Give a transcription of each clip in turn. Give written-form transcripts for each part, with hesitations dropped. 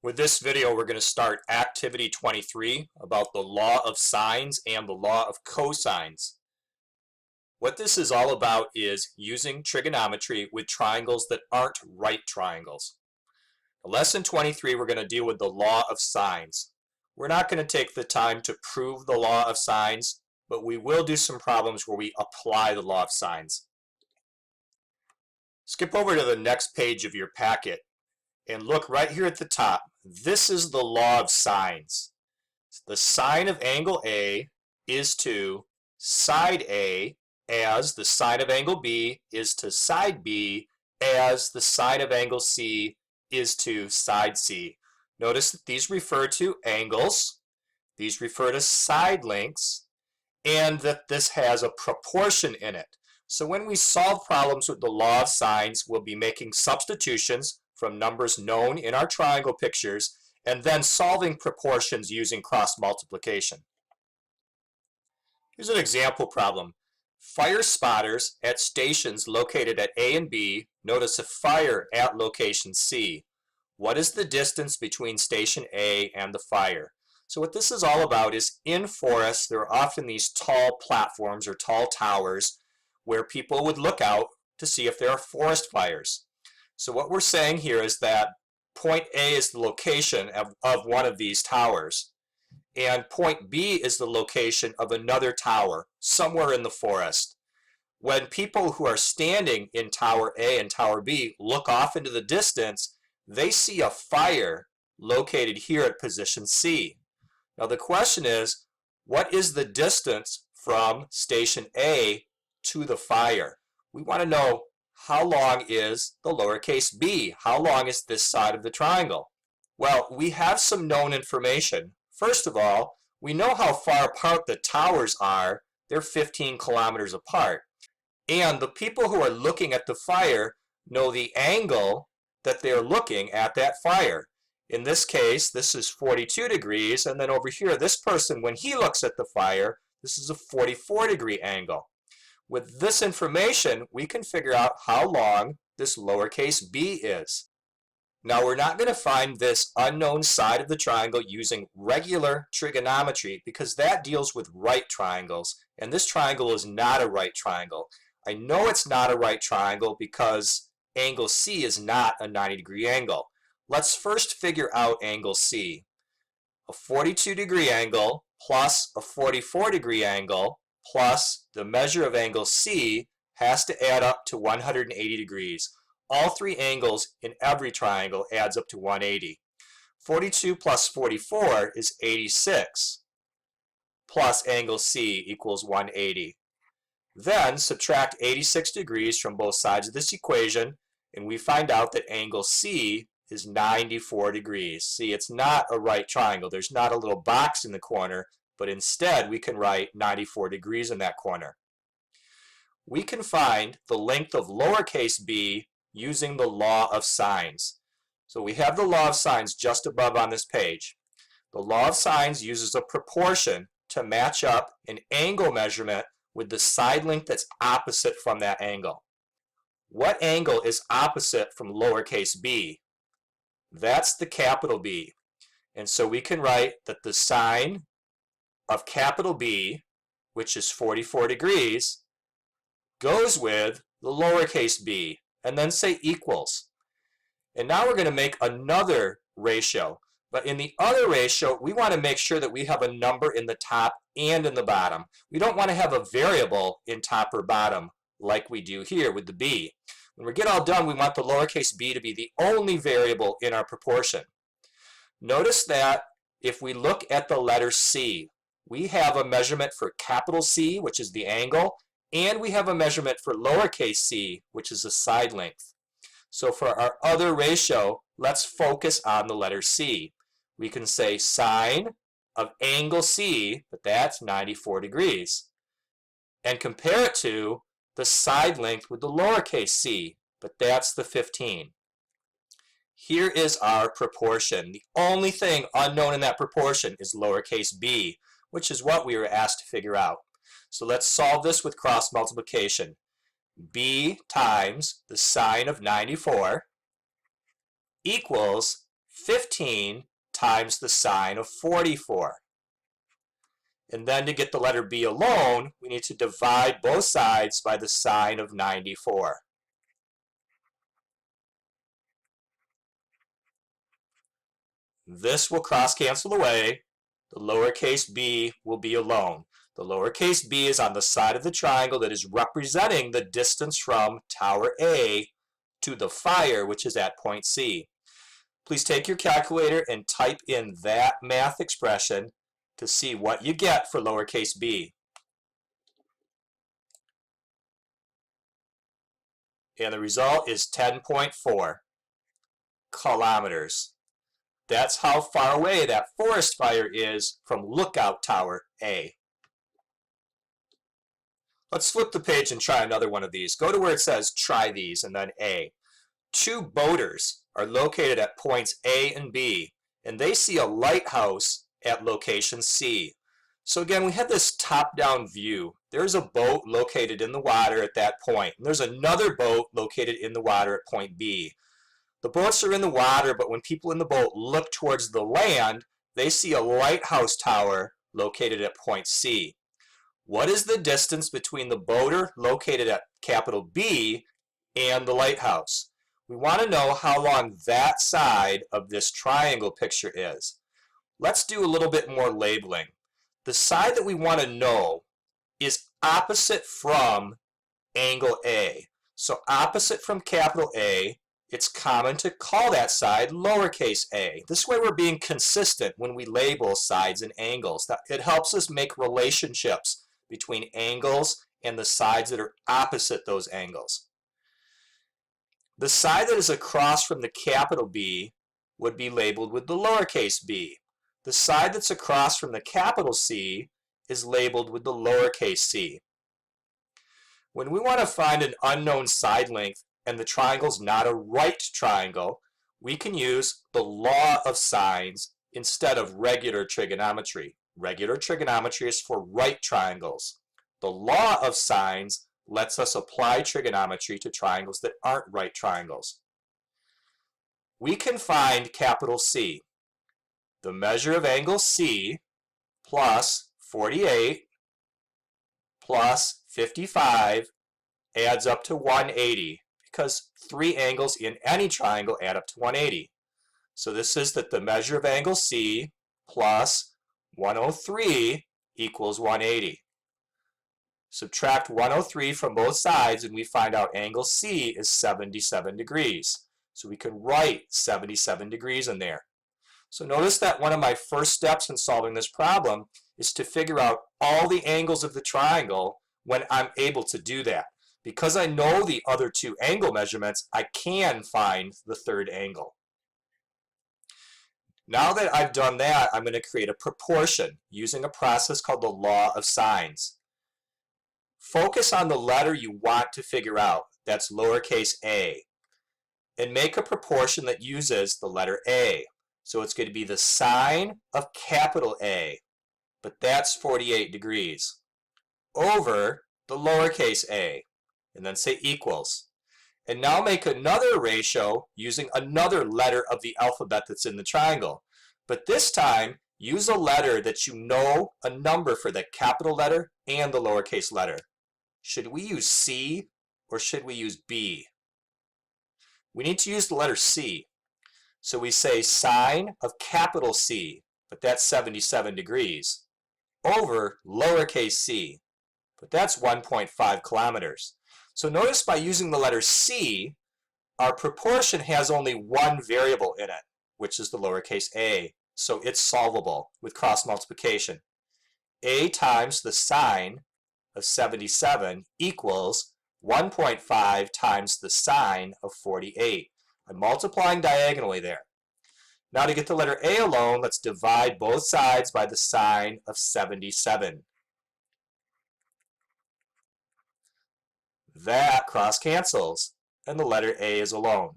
With this video, we're going to start activity 23 about the law of sines and the law of cosines. What this is all about is using trigonometry with triangles that aren't right triangles. Lesson 23, we're going to deal with the law of sines. We're not going to take the time to prove the law of sines, but we will do some problems where we apply the law of sines. Skip over to the next page of your packet and look right here at the top. This is the law of sines. The sine of angle A is to side A as the sine of angle B is to side B as the sine of angle C is to side C. Notice that these refer to angles, these refer to side lengths, and that this has a proportion in it. So when we solve problems with the law of sines, we'll be making substitutions from numbers known in our triangle pictures and then solving proportions using cross multiplication. Here's an example problem. Fire spotters at stations located at A and B notice a fire at location C. What is the distance between station A and the fire? So what this is all about is in forests, there are often these tall platforms or tall towers where people would look out to see if there are forest fires. So what we're saying here is that point A is the location of one of these towers, and point B is the location of another tower somewhere in the forest. When people who are standing in Tower A and Tower B look off into the distance, they see a fire located here at position C. Now the question is, what is the distance from station A to the fire? We want to know how long is the lowercase b? How long is this side of the triangle? Well, we have some known information. First of all, we know how far apart the towers are. They're 15 kilometers apart. And the people who are looking at the fire know the angle that they're looking at that fire. In this case, this is 42 degrees, and then over here, this person, when he looks at the fire, this is a 44-degree angle. With this information, we can figure out how long this lowercase b is. Now, we're not going to find this unknown side of the triangle using regular trigonometry because that deals with right triangles, and this triangle is not a right triangle. I know it's not a right triangle because angle C is not a 90-degree angle. Let's first figure out angle C. A 42-degree angle plus a 44-degree angle plus the measure of angle C has to add up to 180 degrees. All three angles in every triangle adds up to 180. 42 plus 44 is 86, plus angle C equals 180. Then subtract 86 degrees from both sides of this equation, and we find out that angle C is 94 degrees. See, it's not a right triangle. There's not a little box in the corner, but instead we can write 94 degrees in that corner. We can find the length of lowercase b using the law of sines. So we have the law of sines just above on this page. The law of sines uses a proportion to match up an angle measurement with the side length that's opposite from that angle. What angle is opposite from lowercase b? That's the capital B. And so we can write that the sine of capital B, which is 44 degrees, goes with the lowercase b, and then say equals. And now we're going to make another ratio. But in the other ratio, we want to make sure that we have a number in the top and in the bottom. We don't want to have a variable in top or bottom like we do here with the b. When we get all done, we want the lowercase b to be the only variable in our proportion. Notice that if we look at the letter C, we have a measurement for capital C, which is the angle, and we have a measurement for lowercase c, which is the side length. So for our other ratio, let's focus on the letter C. We can say sine of angle C, but that's 94 degrees, and compare it to the side length with the lowercase c, but that's the 15. Here is our proportion. The only thing unknown in that proportion is lowercase b, which is what we were asked to figure out. So let's solve this with cross multiplication. B times the sine of 94 equals 15 times the sine of 44. And then to get the letter B alone, we need to divide both sides by the sine of 94. This will cross cancel away. The lowercase b will be alone. The lowercase b is on the side of the triangle that is representing the distance from tower A to the fire, which is at point C. Please take your calculator and type in that math expression to see what you get for lowercase b. And the result is 10.4 kilometers. That's how far away that forest fire is from Lookout Tower A. Let's flip the page and try another one of these. Go to where it says try these and then A. Two boaters are located at points A and B, and they see a lighthouse at location C. So again, we have this top-down view. There's a boat located in the water at that point, and there's another boat located in the water at point B. The boats are in the water, but when people in the boat look towards the land, they see a lighthouse tower located at point C. What is the distance between the boater located at capital B and the lighthouse? We want to know how long that side of this triangle picture is. Let's do a little bit more labeling. The side that we want to know is opposite from angle A. So opposite from capital A, it's common to call that side lowercase a. This way we're being consistent when we label sides and angles. It helps us make relationships between angles and the sides that are opposite those angles. The side that is across from the capital B would be labeled with the lowercase b. The side that's across from the capital C is labeled with the lowercase c. When we want to find an unknown side length and the triangle's not a right triangle, we can use the law of sines instead of regular trigonometry. Regular trigonometry is for right triangles. The law of sines lets us apply trigonometry to triangles that aren't right triangles. We can find capital C. The measure of angle C plus 48 plus 55 adds up to 180, because three angles in any triangle add up to 180. So this is that the measure of angle C plus 103 equals 180. Subtract 103 from both sides and we find out angle C is 77 degrees. So we can write 77 degrees in there. So notice that one of my first steps in solving this problem is to figure out all the angles of the triangle when I'm able to do that. Because I know the other two angle measurements, I can find the third angle. Now that I've done that, I'm going to create a proportion using a process called the law of sines. Focus on the letter you want to figure out, that's lowercase a, and make a proportion that uses the letter A. So it's going to be the sine of capital A, but that's 48 degrees, over the lowercase a, and then say equals. And now make another ratio using another letter of the alphabet that's in the triangle. But this time, use a letter that you know a number for the capital letter and the lowercase letter. Should we use C or should we use B? We need to use the letter C. So we say sine of capital C, but that's 77 degrees, over lowercase c, but that's 1.5 kilometers. So notice by using the letter C, our proportion has only one variable in it, which is the lowercase a. So it's solvable with cross multiplication. A times the sine of 77 equals 1.5 times the sine of 48. I'm multiplying diagonally there. Now to get the letter A alone, let's divide both sides by the sine of 77. That cross cancels, and the letter A is alone.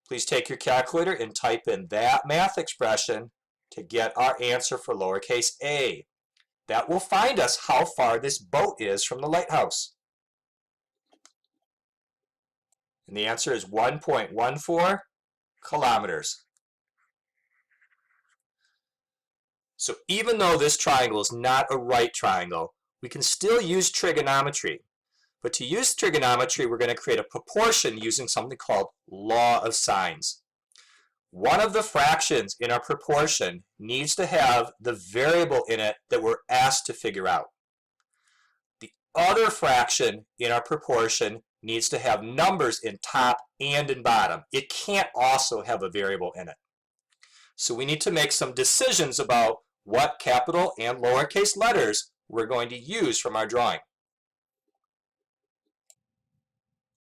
Please take your calculator and type in that math expression to get our answer for lowercase a. That will find us how far this boat is from the lighthouse. And the answer is 1.14 kilometers. So even though this triangle is not a right triangle, we can still use trigonometry. But to use trigonometry, we're going to create a proportion using something called law of sines. One of the fractions in our proportion needs to have the variable in it that we're asked to figure out. The other fraction in our proportion needs to have numbers in top and in bottom. It can't also have a variable in it. So we need to make some decisions about what capital and lowercase letters we're going to use from our drawing.